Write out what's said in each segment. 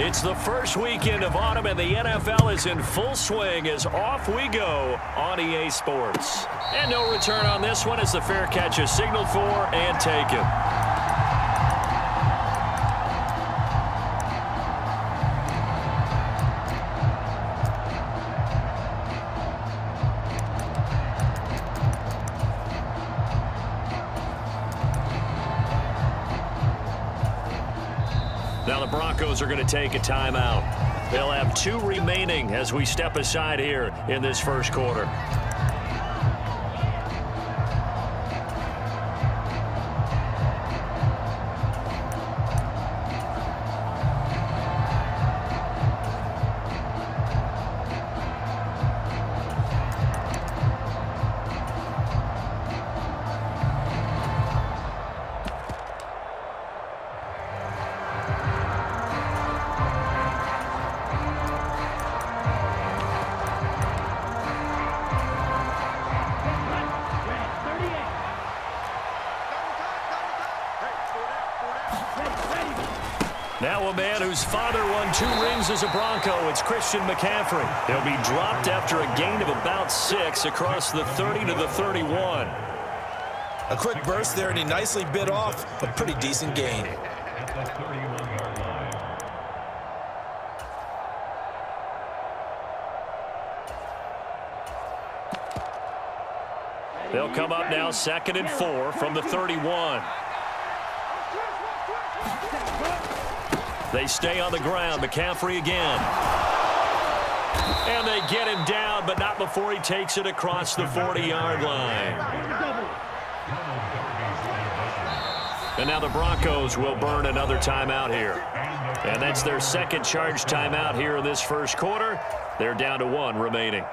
It's the first weekend of autumn, and the NFL is in full swing as off we go on EA Sports. And no return on this one as the fair catch is signaled for and taken. Now the Broncos are going to take a timeout. They'll have 2 remaining as we step aside here in this first quarter. Now a man whose father won 2 rings as a Bronco, it's Christian McCaffrey. He'll be dropped after a gain of about 6 across the 30 to the 31. A quick burst there, and he nicely bit off a pretty decent gain. They'll come up now 2nd and 4 from the 31. They stay on the ground. McCaffrey again. And they get him down, but not before he takes it across the 40-yard line. And now the Broncos will burn another timeout here. And that's their second charge timeout here in this first quarter. They're down to 1 remaining.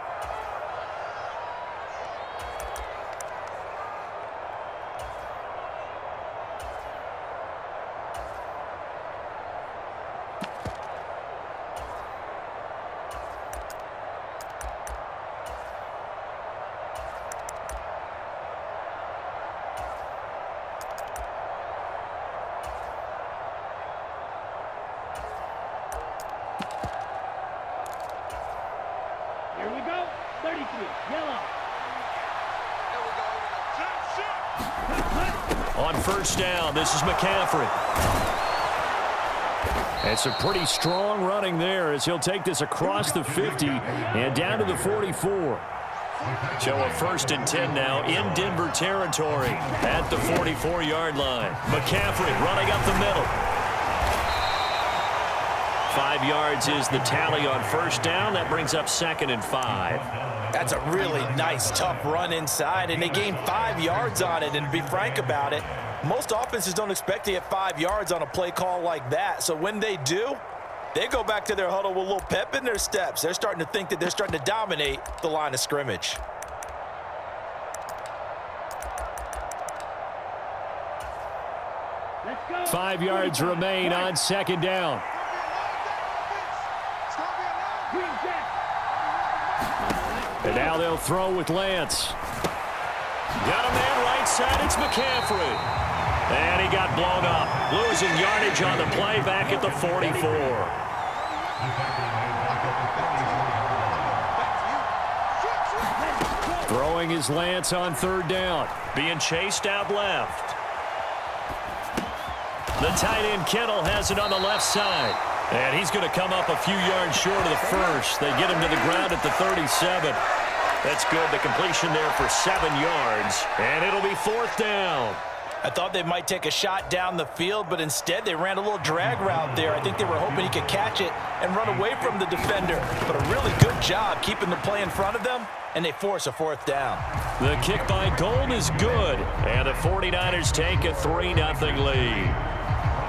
Here we go. 33, yellow. On first down, this is McCaffrey. It's a pretty strong running there as he'll take this across the 50 and down to the 44. So a 1st and 10 now in Denver territory at the 44-yard line. McCaffrey running up the middle. 5 yards is the tally on first down. That brings up 2nd and 5. That's a really nice, tough run inside, and they gained 5 yards on it. And to be frank about it, most offenses don't expect to get 5 yards on a play call like that. So when they do, they go back to their huddle with a little pep in their steps. They're starting to think that they're starting to dominate the line of scrimmage. Let's go. 5 yards remain on 2nd down. And now they'll throw with Lance. Got a man right side. It's McCaffrey. And he got blown up. Losing yardage on the play back at the 44. Throwing is Lance on 3rd down. Being chased out left. The tight end Kittle has it on the left side. And he's going to come up a few yards short of the first. They get him to the ground at the 37. That's good. The completion there for 7 yards. And it'll be 4th down. I thought they might take a shot down the field, but instead they ran a little drag route there. I think they were hoping he could catch it and run away from the defender. But a really good job keeping the play in front of them, and they force a 4th down. The kick by Gold is good. And the 49ers take a 3-0 lead.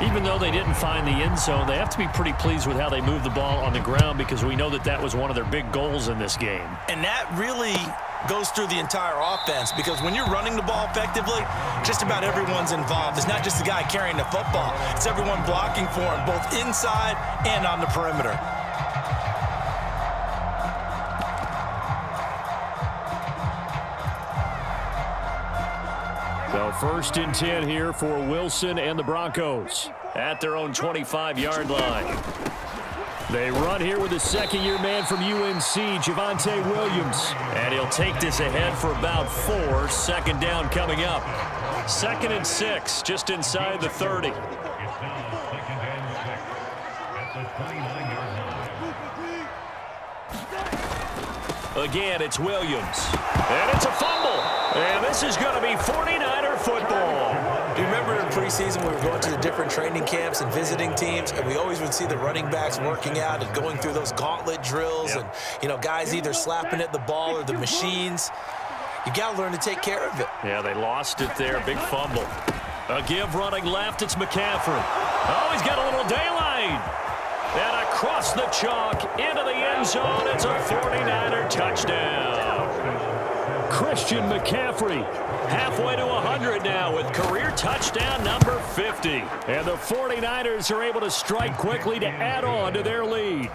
Even though they didn't find the end zone, they have to be pretty pleased with how they moved the ball on the ground because we know that that was one of their big goals in this game. And that really goes through the entire offense because when you're running the ball effectively, just about everyone's involved. It's not just the guy carrying the football. It's everyone blocking for him, both inside and on the perimeter. So 1st and 10 here for Wilson and the Broncos at their own 25-yard line. They run here with a second-year man from UNC, Javonte Williams. And he'll take this ahead for about 4. Second down coming up. 2nd and 6, just inside the 30. Again, it's Williams. And it's a fumble. And this is going to be 49er football. Do you remember in preseason we were going to the different training camps and visiting teams, and we always would see the running backs working out and going through those gauntlet drills and, you know, guys either slapping at the ball or the machines. You got to learn to take care of it. Yeah, they lost it there. Big fumble. A give running left. It's McCaffrey. Oh, he's got a little daylight. And across the chalk into the end zone. It's a 49er touchdown. Christian McCaffrey halfway to 100 now with career touchdown number 50. And the 49ers are able to strike quickly to add on to their lead.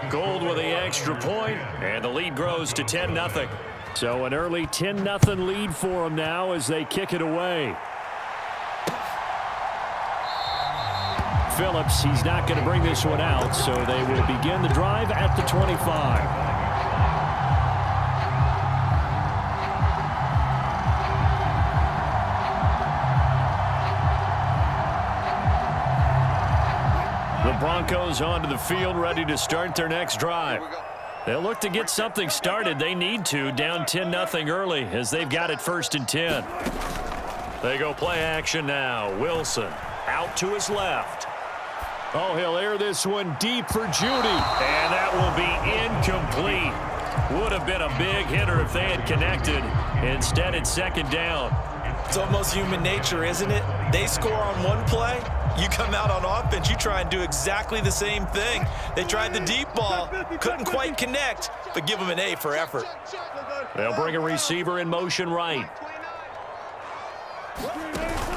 Gold with the extra point, and the lead grows to 10-0. So an early 10-0 lead for them now as they kick it away. Phillips, he's not going to bring this one out, so they will begin the drive at the 25. The Broncos onto the field, ready to start their next drive. They'll look to get something started. They need to, down 10-0 early as they've got it 1st and 10. They go play action now. Wilson out to his left. Oh, he'll air this one deep for Judy. And that will be incomplete. Would have been a big hitter if they had connected. Instead, it's 2nd down. It's almost human nature, isn't it? They score on one play. You come out on offense, you try and do exactly the same thing. They tried the deep ball, couldn't quite connect, but give them an A for effort. They'll bring a receiver in motion right.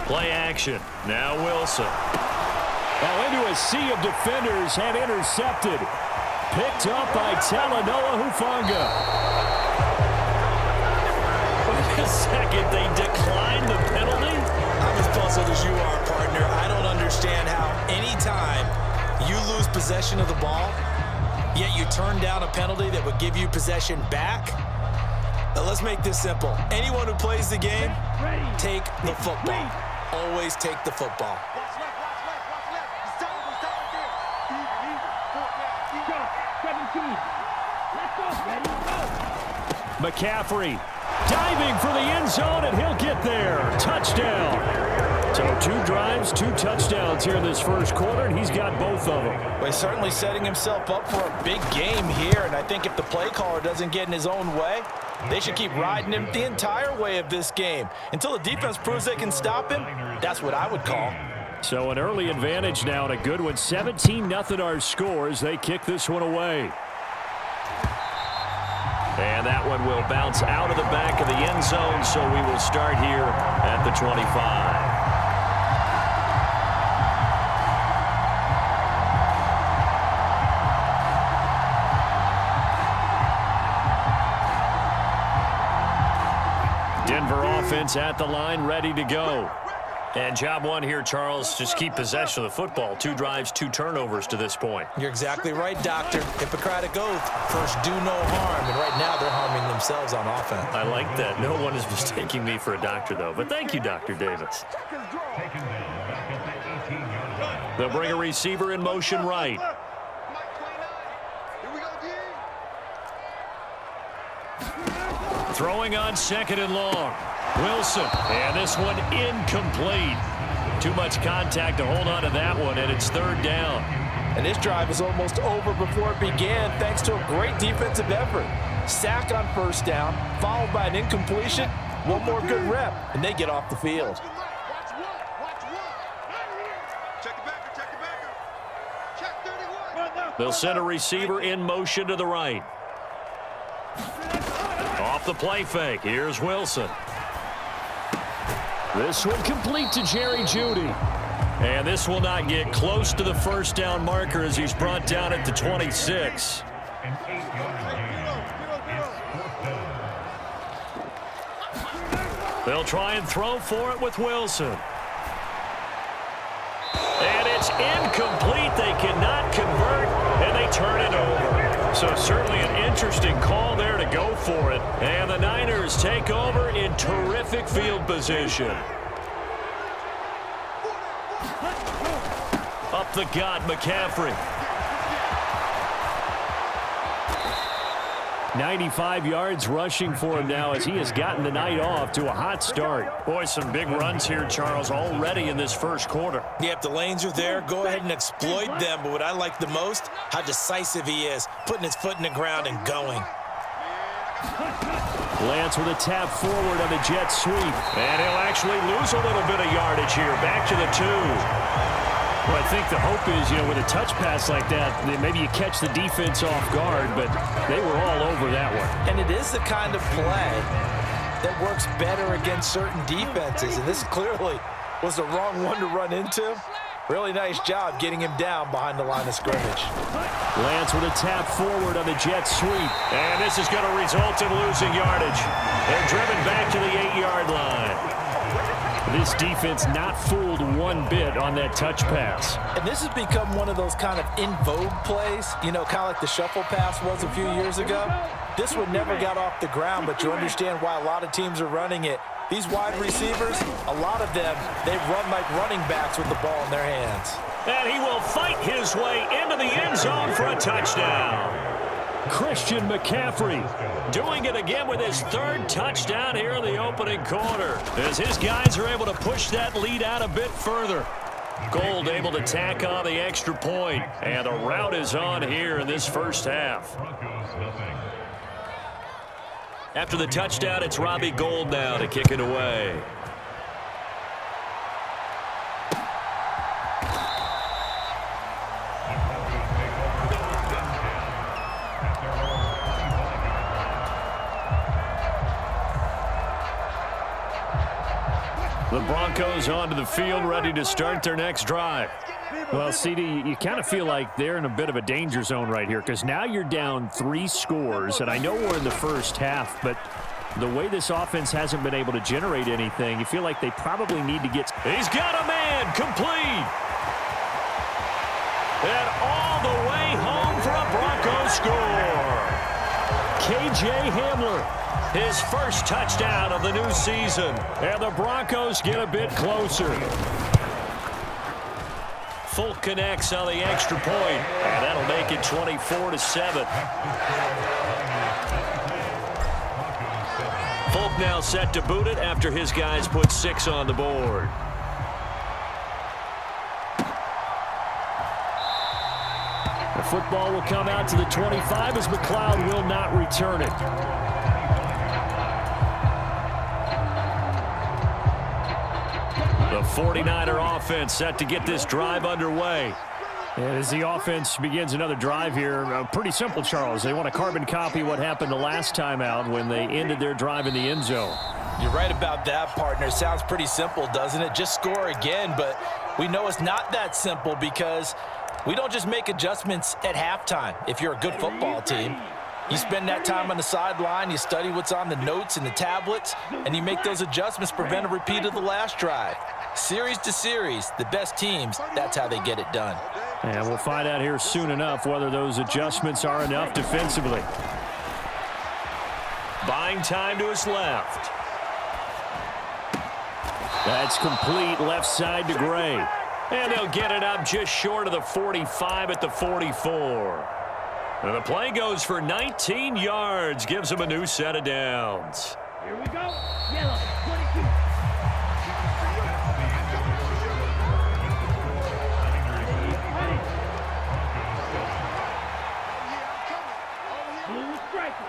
Play action. Now Wilson. Oh, into a sea of defenders and intercepted. Picked up by Talanoa Hufanga. Wait a second, they declined the penalty? I'm as puzzled as you are, partner. I don't understand how anytime you lose possession of the ball, yet you turn down a penalty that would give you possession back. Now let's make this simple. Anyone who plays the game, take the football. Always take the football. McCaffrey diving for the end zone, and he'll get there. Touchdown. So 2 drives, 2 touchdowns here in this first quarter, and he's got both of them. Well, he's certainly setting himself up for a big game here, and I think if the play caller doesn't get in his own way, they should keep riding him the entire way of this game. Until the defense proves they can stop him, that's what I would call. So an early advantage now and a good one. 17-0 our score as they kick this one away. And that one will bounce out of the back of the end zone, so we will start here at the 25. Denver offense at the line, ready to go. And job one here, Charles, just keep possession of the football. 2 drives, 2 turnovers to this point. You're exactly right, Doctor. Hippocratic oath. First, do no harm. And right now, they're harming themselves on offense. I like that. No one is mistaking me for a doctor, though. But thank you, Dr. Davis. They'll bring a receiver in motion right. Throwing on 2nd and long. Wilson, and this one incomplete. Too much contact to hold on to that one, and it's 3rd down. And this drive is almost over before it began thanks to a great defensive effort. Sack on 1st down, followed by an incompletion. One more good rep, and they get off the field. They'll send a receiver in motion to the right. Off the play fake, here's Wilson. This one complete to Jerry Jeudy. And this will not get close to the 1st down marker as he's brought down at the 26. They'll try and throw for it with Wilson. And it's is incomplete. They cannot convert, and they turn it over. So certainly an interesting call there to go for it. And the Niners take over in terrific field position. Up the gut, McCaffrey. 95 yards rushing for him now as he has gotten the night off to a hot start. Boy, some big runs here, Charles, already in this first quarter. Yep, the lanes are there. Go ahead and exploit them. But what I like the most, how decisive he is, putting his foot in the ground and going. Lance with a tap forward on the jet sweep. And he'll actually lose a little bit of yardage here. Back to the 2. Well, I think the hope is, with a touch pass like that, maybe you catch the defense off guard, but they were all over that one. And it is the kind of play that works better against certain defenses, and this clearly was the wrong one to run into. Really nice job getting him down behind the line of scrimmage. Lance with a tap forward on the jet sweep. And this is going to result in losing yardage. They're driven back to the 8-yard line. This defense not fooled one bit on that touch pass. And this has become one of those kind of in vogue plays, kind of like the shuffle pass was a few years ago. This one never got off the ground, but you understand why a lot of teams are running it. These wide receivers, a lot of them, they run like running backs with the ball in their hands. And he will fight his way into the end zone for a touchdown. Christian McCaffrey doing it again with his third touchdown here in the opening quarter, as his guys are able to push that lead out a bit further. Gold able to tack on the extra point, and the route is on here in this first half. After the touchdown, it's Robbie Gould now to kick it away. The Broncos onto the field, ready to start their next drive. Well, CD, you kind of feel like they're in a bit of a danger zone right here because now you're down 3 scores, and I know we're in the first half, but the way this offense hasn't been able to generate anything, you feel like they probably need to get... He's got a man, complete! And all the way home for a Broncos score! K.J. Hamler. His first touchdown of the new season. And the Broncos get a bit closer. Folk connects on the extra point, and that'll make it 24-7. Folk now set to boot it after his guys put 6 on the board. The football will come out to the 25 as McLeod will not return it. The 49er offense set to get this drive underway. As the offense begins another drive here, pretty simple, Charles. They want to carbon copy what happened the last time out when they ended their drive in the end zone. You're right about that, partner. Sounds pretty simple, doesn't it? Just score again, but we know it's not that simple because we don't just make adjustments at halftime. If you're a good football team, you spend that time on the sideline, you study what's on the notes and the tablets, and you make those adjustments, prevent a repeat of the last drive. Series to series, the best teams, that's how they get it done. And we'll find out here soon enough whether those adjustments are enough defensively. Buying time to his left. That's complete left side to Gray. And they'll get it up just short of the 45 at the 44. And the play goes for 19 yards, gives him a new set of downs. Here we go. Yellow, 22. Blue striker.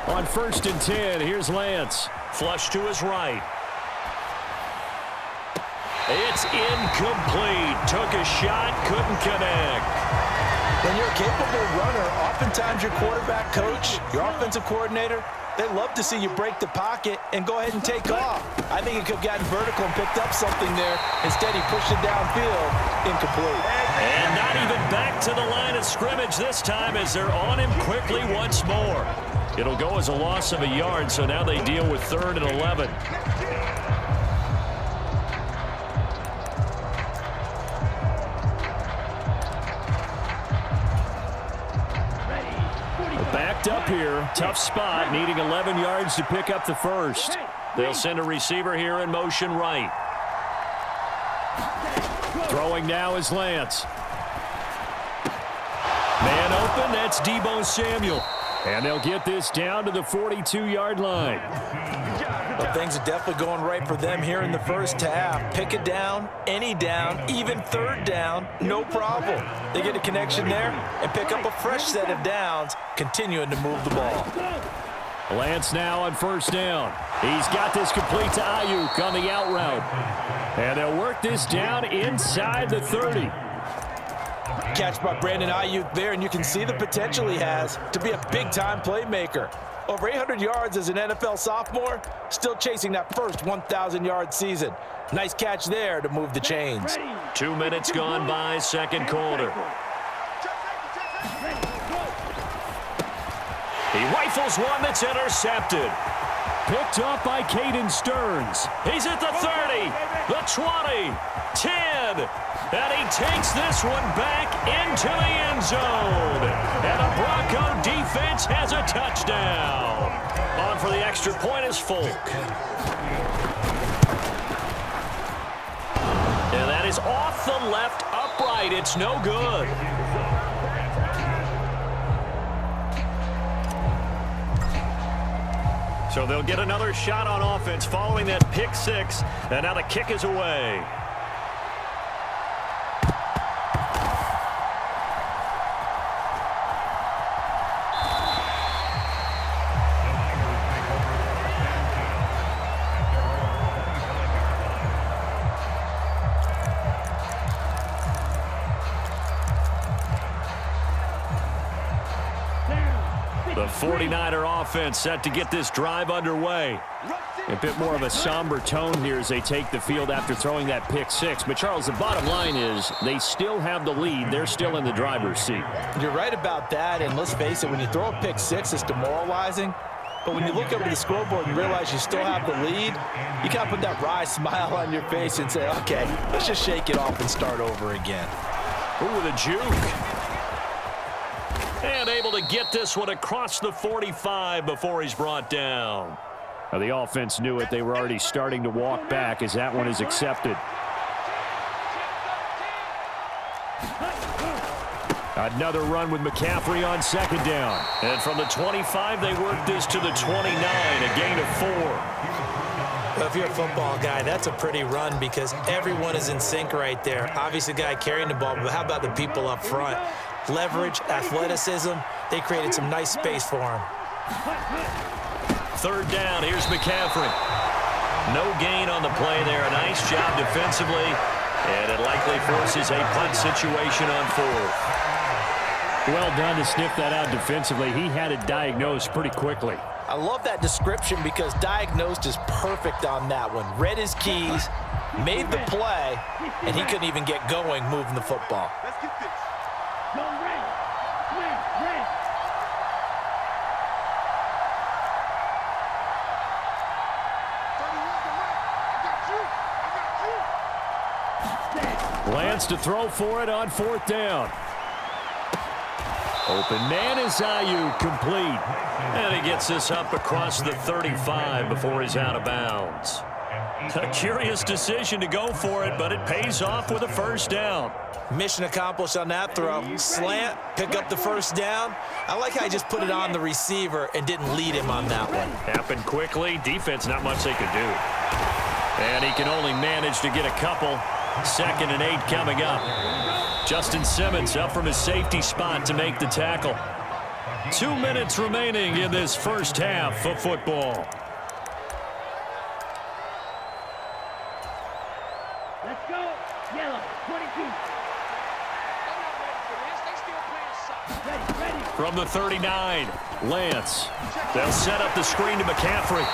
On 1st and 10, here's Lance. Flush to his right. It's incomplete. Took a shot, couldn't connect. When you're a capable runner, oftentimes your quarterback coach, your offensive coordinator, they love to see you break the pocket and go ahead and take off. I think he could have gotten vertical and picked up something there. Instead, he pushed it downfield, incomplete. And not even back to the line of scrimmage this time as they're on him quickly once more. It'll go as a loss of a yard, so now they deal with 3rd and 11. Backed up here. Tough spot, needing 11 yards to pick up the first. They'll send a receiver here in motion right. Throwing now is Lance. Man open, that's Deebo Samuel. And they'll get this down to the 42-yard line. Well, things are definitely going right for them here in the first half. Pick a down, any down, even 3rd down, no problem. They get a connection there and pick up a fresh set of downs, continuing to move the ball. Lance now on 1st down. He's got this complete to Ayuk on the out route. And they'll work this down inside the 30. Catch by Brandon Ayuk there, and you can see the potential he has to be a big-time playmaker. Over 800 yards as an NFL sophomore, still chasing that first 1,000-yard season. Nice catch there to move the chains. 2 minutes gone by, 2nd quarter. He rifles one that's intercepted. Picked up by Caden Stearns. He's at the 30, the 20, 10, and he takes this one back into the end zone. And the Bronco defense has a touchdown. On for the extra point is Folk. And that is off the left upright. It's no good. So they'll get another shot on offense following that pick 6. And now the kick is away. The 49er offense set to get this drive underway. A bit more of a somber tone here as they take the field after throwing that pick 6. But, Charles, the bottom line is they still have the lead. They're still in the driver's seat. You're right about that, and let's face it, when you throw a pick 6, it's demoralizing. But when you look up at the scoreboard and realize you still have the lead, you got to put that wry smile on your face and say, okay, let's just shake it off and start over again. Ooh, the juke. And able to get this one across the 45 before he's brought down. Now, the offense knew it. They were already starting to walk back as that one is accepted. Another run with McCaffrey on 2nd down. And from the 25, they work this to the 29, a gain of 4. Well, if you're a football guy, that's a pretty run because everyone is in sync right there. Obviously, the guy carrying the ball, but how about the people up front? Leverage, athleticism, they created some nice space for him. 3rd down, here's McCaffrey. No gain on the play there. A nice job defensively, and it likely forces a punt situation on 4th. Well done to sniff that out defensively. He had it diagnosed pretty quickly. I love that description because diagnosed is perfect on that one. Read his keys, made the play, and he couldn't even get going moving the football. Go red. Red. Lance to throw for it on 4th down. Open man is Ayuk, complete. And he gets this up across the 35 before he's out of bounds. A curious decision to go for it, but it pays off with a 1st down. Mission accomplished on that throw. Slant, pick up the 1st down. I like how he just put it on the receiver and didn't lead him on that one. Happened quickly. Defense, not much they could do. And he can only manage to get a couple. 2nd and 8 coming up. Justin Simmons up from his safety spot to make the tackle. 2 minutes remaining in this first half of football. Let's go. Yellow. 22. Ready. From the 39, Lance. They'll set up the screen to McCaffrey.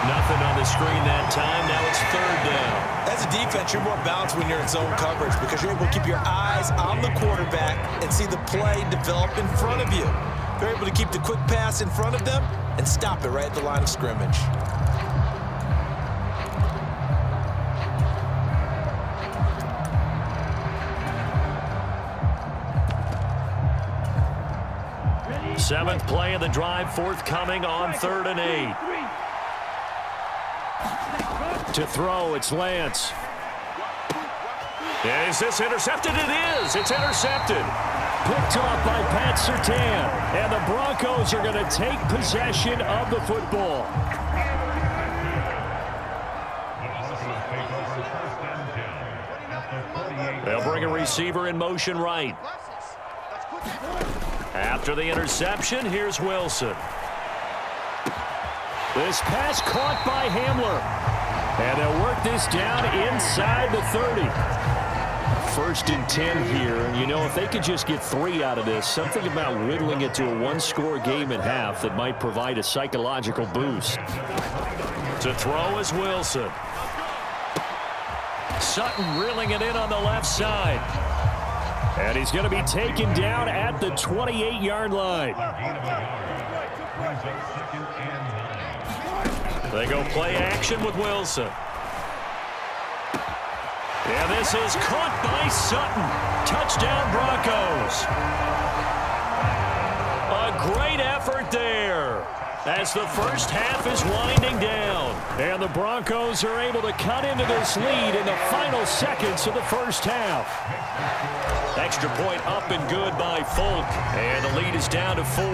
Nothing on the screen that time. Now it's 3rd down. As a defense, you're more balanced when you're in zone coverage because you're able to keep your eyes on the quarterback and see the play develop in front of you. They're able to keep the quick pass in front of them and stop it right at the line of scrimmage. Seventh play of the drive forthcoming on 3rd and 8. To throw, it's Lance. And is this intercepted? It is. It's intercepted. Picked off by Pat Surtain. And the Broncos are going to take possession of the football. They'll bring a receiver in motion right. After the interception, here's Wilson. This pass caught by Hamler. And they'll work this down inside the 30. 1st and 10 here. And, you know, if they could just get 3 out of this, something about whittling it to a 1-score game at half that might provide a psychological boost. To throw is Wilson. Sutton reeling it in on the left side. And he's going to be taken down at the 28-yard line. They go play action with Wilson. And this is caught by Sutton. Touchdown, Broncos. A great effort there as the first half is winding down. And the Broncos are able to cut into this lead in the final seconds of the first half. Extra point up and good by Folk. And the lead is down to 4.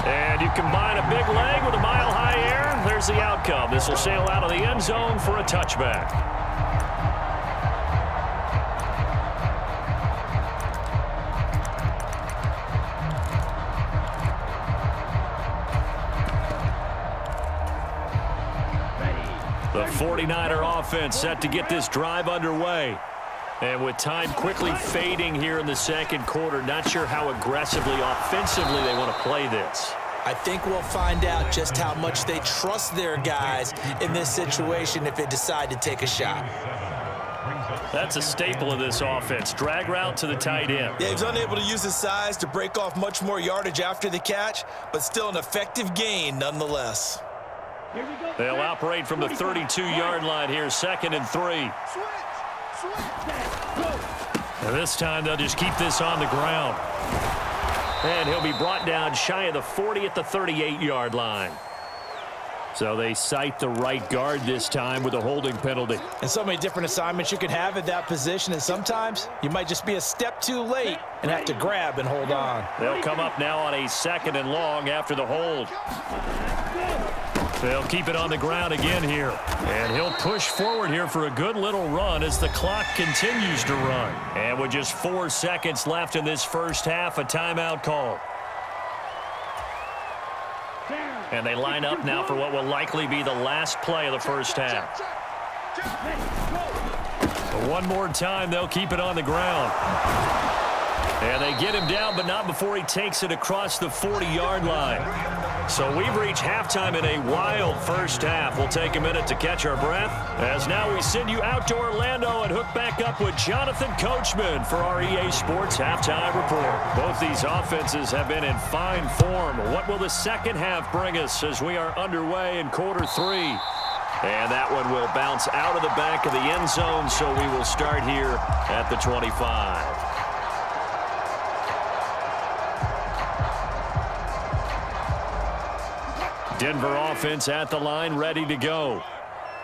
And you combine a big leg with a mile-high air. There's the outcome. This will sail out of the end zone for a touchback. The 49er offense set to get this drive underway. And with time quickly fading here in the second quarter, not sure how aggressively, offensively they want to play this. I think we'll find out just how much they trust their guys in this situation if they decide to take a shot. That's a staple of this offense. Drag route to the tight end. Yeah, he's unable to use his size to break off much more yardage after the catch, but still an effective gain nonetheless. They'll operate from the 32-yard line here, 2nd and 3. And this time they'll just keep this on the ground. And he'll be brought down shy of the 40 at the 38-yard line. So they cite the right guard this time with a holding penalty. And so many different assignments you can have at that position, and sometimes you might just be a step too late and have to grab and hold on. They'll come up now on a 2nd and long after the hold. They'll keep it on the ground again here. And he'll push forward here for a good little run as the clock continues to run. And with just 4 seconds left in this first half, a timeout call. And they line up now for what will likely be the last play of the first half. But one more time, they'll keep it on the ground. And they get him down, but not before he takes it across the 40-yard line. So we've reached halftime in a wild first half. We'll take a minute to catch our breath as now we send you out to Orlando and hook back up with Jonathan Coachman for our EA Sports Halftime Report. Both these offenses have been in fine form. What will the second half bring us as we are underway in quarter 3? And that one will bounce out of the back of the end zone, so we will start here at the 25. Denver offense at the line, ready to go.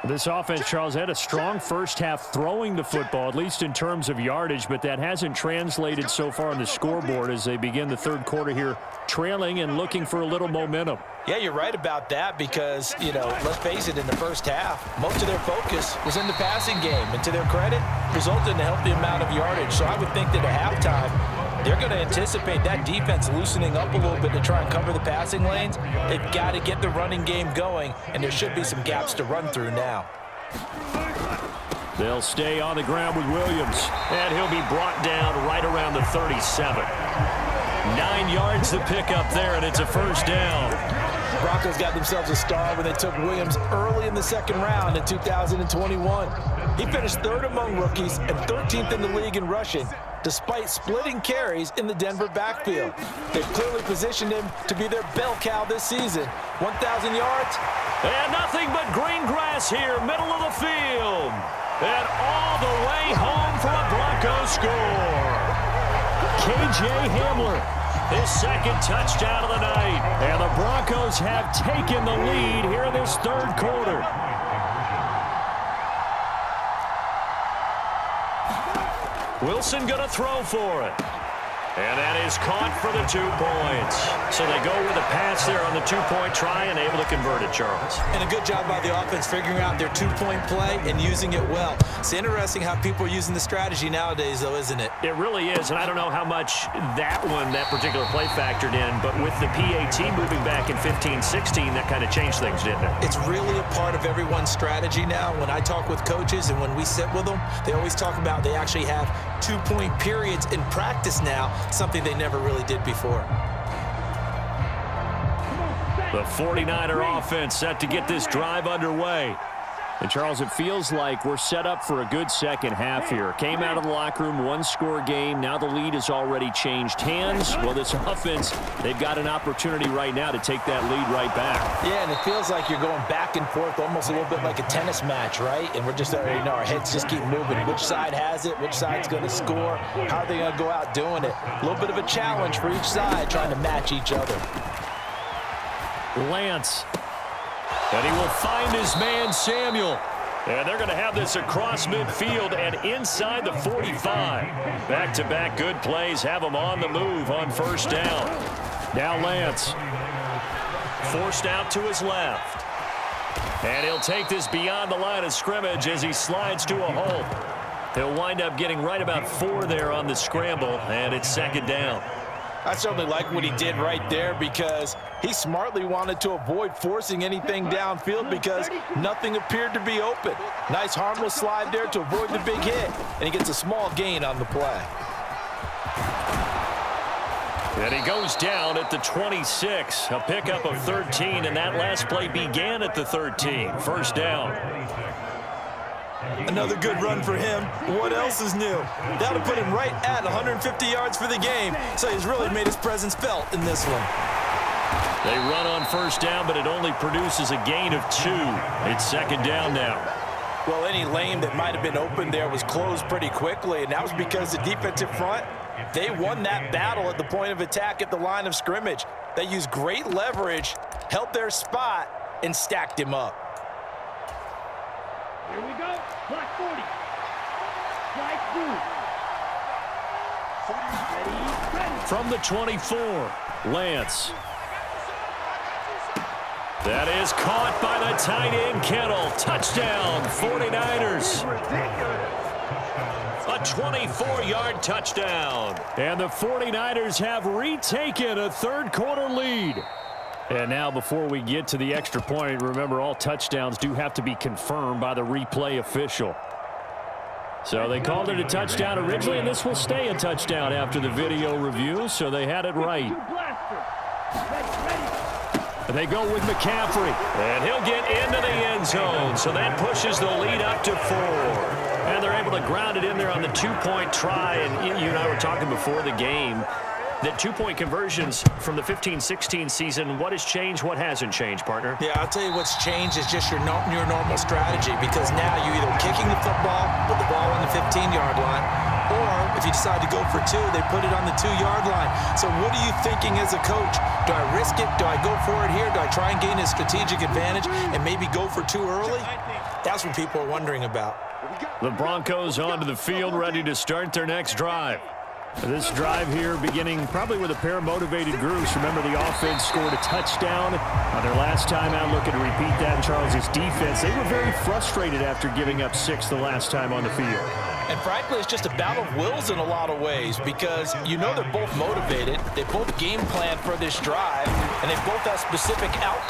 This offense, Charles, had a strong first half throwing the football, at least in terms of yardage, but that hasn't translated so far on the scoreboard as they begin the third quarter here, trailing and looking for a little momentum. Yeah, you're right about that because, you know, let's face it, in the first half, most of their focus was in the passing game. And to their credit, resulted in a healthy amount of yardage. So I would think that at halftime, they're going to anticipate that defense loosening up a little bit to try and cover the passing lanes. They've got to get the running game going, and there should be some gaps to run through now. They'll stay on the ground with Williams, and he'll be brought down right around the 37. 9 yards to pick up there, and it's a first down. Broncos got themselves a star when they took Williams early in the second round in 2021. He finished third among rookies and 13th in the league in rushing, despite splitting carries in the Denver backfield. They've clearly positioned him to be their bell cow this season. 1,000 yards. And nothing but green grass here, middle of the field. And all the way home for a Broncos score. K.J. Hamler, his second touchdown of the night. And the Broncos have taken the lead here in this third quarter. Wilson going to throw for it. And that is caught for the 2 points. So they go with a pass there on the 2-point try and able to convert it, Charles. And a good job by the offense figuring out their 2-point play and using it well. It's interesting how people are using the strategy nowadays, though, isn't it? It really is, and I don't know how much that particular play factored in, but with the PAT moving back in 15-16, that kind of changed things, didn't it? It's really a part of everyone's strategy now. When I talk with coaches and when we sit with them, they always talk about they actually have 2-point periods in practice now, something they never really did before. The 49er offense set to get this drive underway. And, Charles, it feels like we're set up for a good second half here. Came out of the locker room, one-score game. Now the lead has already changed hands. Well, this offense, they've got an opportunity right now to take that lead right back. Yeah, and it feels like you're going back and forth, almost a little bit like a tennis match, right? And we're just, our heads just keep moving. Which side has it? Which side's going to score? How are they going to go out doing it? A little bit of a challenge for each side, trying to match each other. Lance. And he will find his man, Samuel. And they're going to have this across midfield and inside the 45. Back-to-back good plays have them on the move on first down. Now Lance. Forced out to his left. And he'll take this beyond the line of scrimmage as he slides to a hole. He'll wind up getting right about 4 there on the scramble, and it's second down. I certainly like what he did right there because he smartly wanted to avoid forcing anything downfield because nothing appeared to be open. Nice harmless slide there to avoid the big hit, and he gets a small gain on the play. And he goes down at the 26, a pickup of 13, and that last play began at the 13. First down. Another good run for him. What else is new? That'll put him right at 150 yards for the game, so he's really made his presence felt in this one. They run on first down, but it only produces a gain of 2. It's second down now. Well, any lane that might have been open there was closed pretty quickly, and that was because the defensive front, they won that battle at the point of attack at the line of scrimmage. They used great leverage, held their spot, and stacked him up. Here we go. Clock 40. Strike 2. Ready. From the 24, Lance. That is caught by the tight end, Kittle. Touchdown, 49ers. A 24-yard touchdown. And the 49ers have retaken a third-quarter lead. And now, before we get to the extra point, remember, all touchdowns do have to be confirmed by the replay official. So they called it a touchdown originally, and this will stay a touchdown after the video review, so they had it right. They go with McCaffrey, and he'll get into the end zone, so that pushes the lead up to 4. And they're able to ground it in there on the 2-point try, and you and I were talking before the game that 2-point conversions from the 15-16 season, what has changed, what hasn't changed, partner? Yeah, I'll tell you what's changed is just your normal strategy, because now you're either kicking the football with the ball on the 15-yard line, or if you decide to go for 2, they put it on the 2-yard line. So what are you thinking as a coach? Do I risk it? Do I go for it here? Do I try and gain a strategic advantage and maybe go for 2 early? That's what people are wondering about. The Broncos onto the field, ready to start their next drive. This drive here beginning probably with a pair of motivated groups. Remember, the offense scored a touchdown on their last time out. Looking to repeat that in Charles' defense. They were very frustrated after giving up 6 the last time on the field. And frankly, it's just a battle of wills in a lot of ways because you know they're both motivated. They both game plan for this drive, and they both have specific outcomes.